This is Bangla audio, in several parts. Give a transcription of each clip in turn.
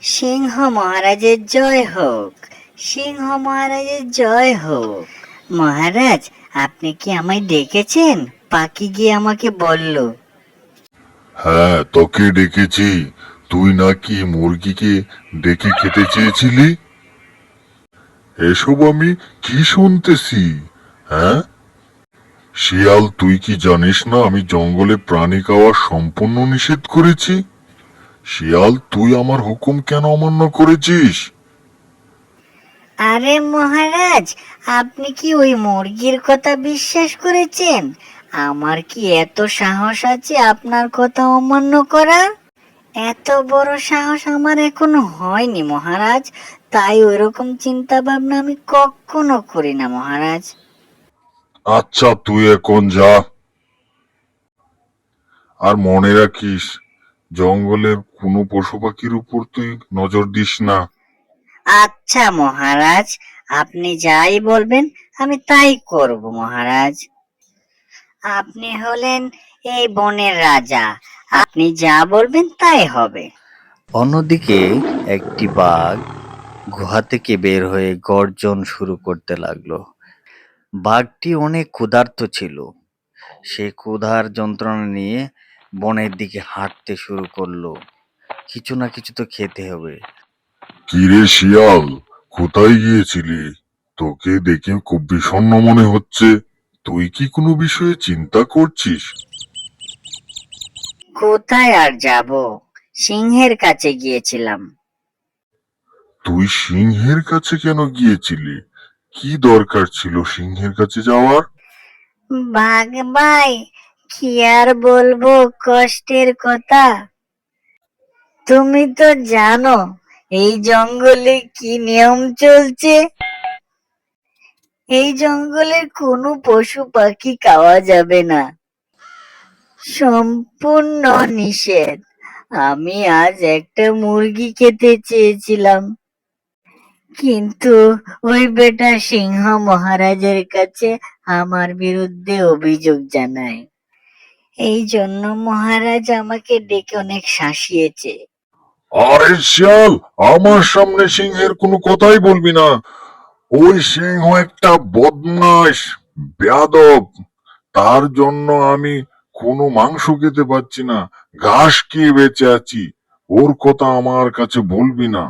সিংহ মহারাজের জয় হোক। সিংহ মহারাজের জয় হোক। মহারাজ, আপনি কি আমায় ডেকেছেন? পাখি গিয়ে আমাকে বলল। হ্যাঁ, তোকে ডেকেছি। তুই নাকি মুরগিকে ডেকে খেতে চেয়েছিলি। এসব আমি কি শুনতেছি? হ্যাঁ, শিয়াল, তুই কি জানিস না আমি জঙ্গলে প্রাণী খাওয়া সম্পূর্ণ নিষেধ করেছি? শিয়াল, তুই আমার হুকুম কেন অমান্য করেছিস? আরে মহারাজ, আপনি কি ওই মুরগির কথা বিশ্বাস করেছেন? আমার কি এত সাহস আছে আপনার কথা অমান্য করা? এত বড় সাহস আমার এখনো হয়নি মহারাজ। তাই ওইরকম চিন্তা ভাবনা আমি কখনো করি না মহারাজ। আচ্ছা, তুই এখন যা। আর মনে রাখিস, জঙ্গলের কোনো পশু পাখির উপর তুই নজর দিস না। আচ্ছা মহারাজ, আপনি যাই বলবেন আমি তাই করব মহারাজ। আপনি হলেন এই বনের রাজা, আপনি যা বলবেন তাই হবে। অন্যদিকে একটি বাঘ গুহা থেকে বের হয়ে গর্জন শুরু করতে লাগলো। বাঘটি অনেক ক্ষুধার্ত ছিল। সে ক্ষুধার যন্ত্রণা নিয়ে বনের দিকে হাঁটতে শুরু করলো। কিছু না কিছু তো খেতে হবে। কিরে শিয়াল, কোথায় গিয়েছিলি? তোকে দেখে খুব বিষণ্ণ মনে হচ্ছে। তুই কি কোনো বিষয়ে চিন্তা করছিস? কোথায় আর যাব, সিংহের কাছে গিয়েছিলাম। তুই সিংহের কাছে কেন গিয়েছিলি? কি দরকার ছিল সিংহের কাছে যাওয়ার? বাঘ ভাই, কি আর বলবো কষ্টের কথা। তুমি তো জানো এই জঙ্গলে কি নিয়ম চলছে। এই জঙ্গলের কোনো পশু পাখি খাওয়া যাবে না, সম্পূর্ণ নিষেধ। আমি আজ একটা মুরগি খেতে চেয়েছিলাম, কিন্তু ওই বেটা সিংহ মহারাজের কাছে আমার বিরুদ্ধে অভিযোগ জানায়। এই জন্য মহারাজ আমাকে ডেকে অনেক শাসিয়েছে। আরে শিয়াল, আমার সামনে সিংহের কোনো কথাই বলবি না। ওই সিংহ একটা বদমাশ, বেয়াদব। তার জন্য আমি কোনো মাংস খেতে পাচ্ছি না, ঘাস খেয়ে বেঁচে আছি। ওর কথা আমার কাছে বলবি না।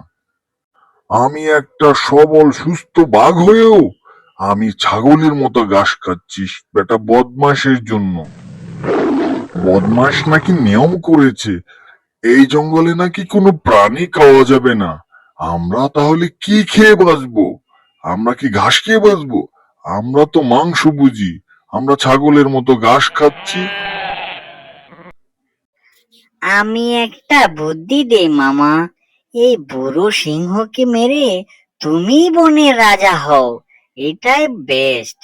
আমি একটা সবল সুস্থ বাঘ হয়েও আমি ছাগলের মতো ঘাস খাচ্ছি বেটা বদমাশের জন্য। বদমাশ নাকি নিয়ম করেছে এই জঙ্গলে নাকি কোনো প্রাণী খাওয়া যাবে না। আমরা তাহলে কি খেয়ে বাঁচবো? আমরা কি ঘাস খেয়ে বাঁচবো? আমরা তো মাংস বুঝি, আমরা ছাগলের মতো ঘাস খাচ্ছি। আমি একটা বুদ্ধি দেই মামা, এই বুড়ো সিংহকে মেরে তুমি বনের রাজা হও, এটাই বেস্ট।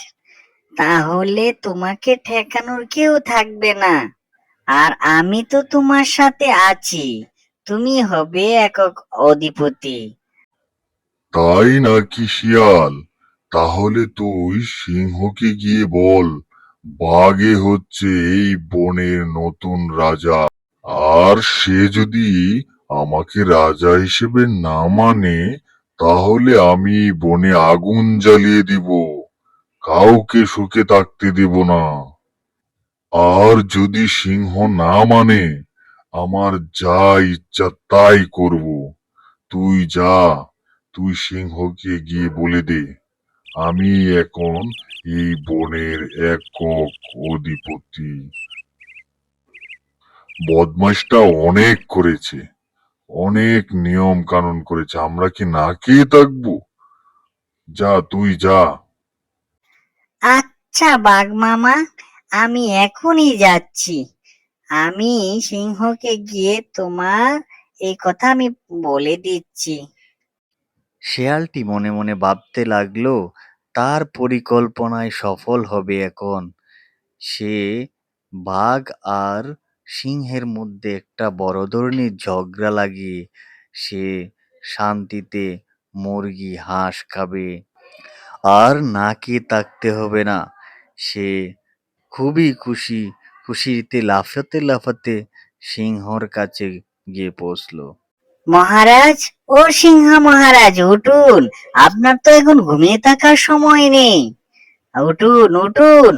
তাহলে তোমাকে ঠেকানোর কেউ থাকবে না, আর আমি তো তোমার সাথে আছি। তুমি হবে একক অধিপতি। তাই নাকি শিয়াল? তাহলে তুই সিংহকে গিয়ে বল বাঘে হচ্ছে এই বনের নতুন রাজা। আর সে যদি আমাকে রাজা হিসেবে না মানে, তাহলে আমি এই বনে আগুন জ্বালিয়ে দিব। কাউকে সুখে থাকতে দেব না। আর যদি সিংহ না মানে, আমার যা ইচ্ছা তাই করব। তুই যা, তুই সিংহকে গিয়ে বলে দে আমি এখন এই বনের একক অধিপতি। বদমাইশটা অনেক করেছে, অনেক নিয়ম কানুন করেছে, আমরা কি না খেয়ে থাকবো? যা, তুই যা। আচ্ছা বাঘ মামা, আমি এখনই যাচ্ছি। আমি সিংহকে গিয়ে তোমার এই কথা আমি বলে দিচ্ছি। শেয়ালটি মনে মনে ভাবতে লাগলো তার পরিকল্পনায় সফল হবে এখন। সে বাঘ আর সিংহের মধ্যে একটা বড় ধরনের ঝগড়া লাগিয়ে সে শান্তিতে মুরগি হাঁস খাবে, আর না খেয়ে থাকতে হবে না। সে খুবই খুশিতে লাফাতে লাফাতে সিংহর কাছে গিয়ে পৌঁছলো। মহারাজ, ও সিংহ মহারাজ, উঠুন। আপনার তো এখন ঘুমিয়ে থাকার সময় নেই। উঠুন, উঠুন।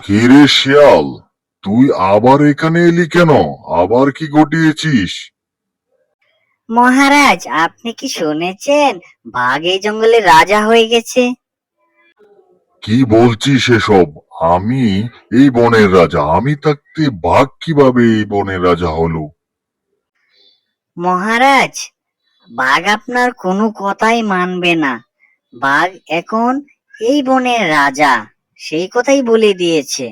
কি রে শিয়াল, তুই আবার এখানে এলি কেন? আবার কি ঘটিয়েছিস? মহারাজ, আপনি কি শুনেছেন বাঘ এই জঙ্গলের রাজা হয়ে গেছে? কি বলছিস এসব? আমি এই বনের রাজা, আমি থাকতে বাঘ কিভাবে এই বনের রাজা হলো? মহারাজ, বাঘ আপনার কোনো কথাই মানবে না। বাঘ এখন এই বনের রাজা, সেই কথাই বলে দিয়েছে।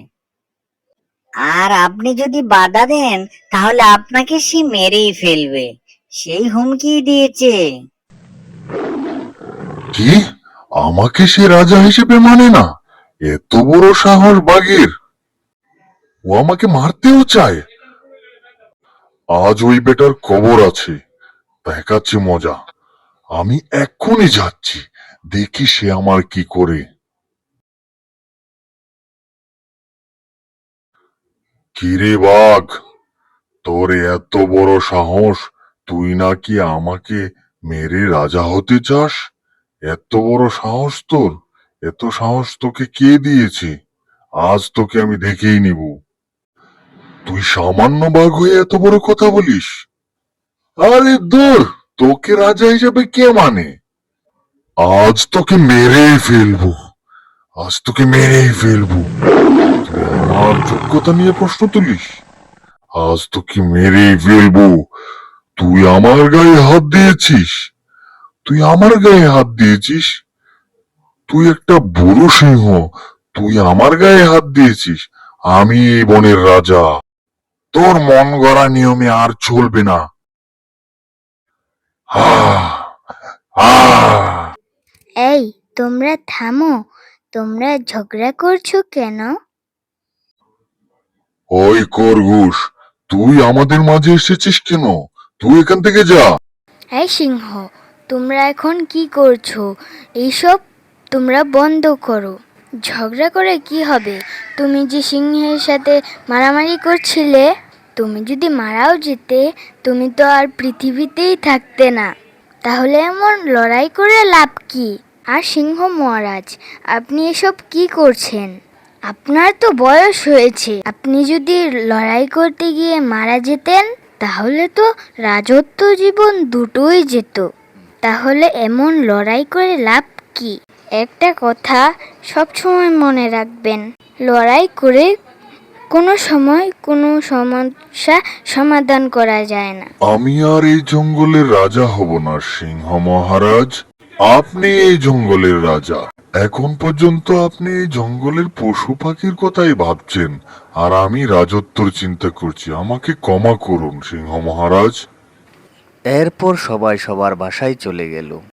আর আপনি যদি বাধা দেন, তাহলে আপনাকে সে মেরেই ফেলবে, সেই হুমকি দিয়েছে। কি? আমাকে সে রাজা হিসেবে মানে না? এত বড় সাহস বাঘের! ও আমাকে মারতেও চায়। আজ ওই বেটার খবর আছে, দেখাচ্ছি মজা। আমি এক্ষুনি যাচ্ছি, দেখি সে আমার কি করে। কিরে বাঘ, তোর এত বড় সাহস! তুই নাকি আমাকে মেরে রাজা হতে চাস? এত বড় সাহস তোর! এত সাহস তোকে কে দিয়েছে? আজ তোকে আমি দেখেই নিব। তুই সামান্য বাঘ হয়ে এত বড় কথা বলিস? আরে দূর, তোকে রাজা হিসেবে কে মানে? আজ তোকে মেরেই ফেলবো। আজ তোকে মেরেই ফেলবো। তুই আমার যোগ্যতা নিয়ে প্রশ্ন তুলিস? আজ তোকে মেরেই ফেলবো। তুই আমার গায়ে হাত দিয়েছিস? তুই আমার গায়ে হাত দিয়েছিস? তুই একটা বুড়ো সিংহ, তুই আমার গায়ে হাত দিয়েছিস? আমি এই বনের রাজা। তোর মন গড়া নিয়মে আর চলবে না। আহ আহ এই, তোমরা থামো। তোমরা ঝগড়া করছো কেন? ওই খরগোশ, তুই আমাদের মাঝে এসেছিস কেন? তুই এখান থেকে যা। এই সিংহ, তোমরা এখন কি করছো? এইসব তোমরা বন্ধ করো। ঝগড়া করে কি হবে? তুমি যে সিংহের সাথে মারামারি করছিলে, তুমি যদি মারাও যেতে, তুমি তো আর পৃথিবীতেই থাকতে না। তাহলে এমন লড়াই করে লাভ কি? আর সিংহ মহারাজ, আপনি এসব কি করছেন? আপনার তো বয়স হয়েছে, আপনি যদি লড়াই করতে গিয়ে মারা যেতেন, তাহলে তো রাজত্ব জীবন দুটোই যেত। তাহলে এমন লড়াই করে লাভ কি? একটা কথা সব সময় মনে রাখবেন, লড়াই করে কোনো সময় কোনো সমস্যা সমাধান করা যায় না। আমি আর এই জঙ্গলের রাজা হব না সিংহ মহারাজ। আপনি এই জঙ্গলের রাজা। এখন পর্যন্ত আপনি এই জঙ্গলের পশু পাখির কথাই ভাবছেন, আর আমি রাজত্বর চিন্তা করছি। আমাকে ক্ষমা করুন সিংহ মহারাজ। এরপর সবাই সবার বাসায় চলে গেল।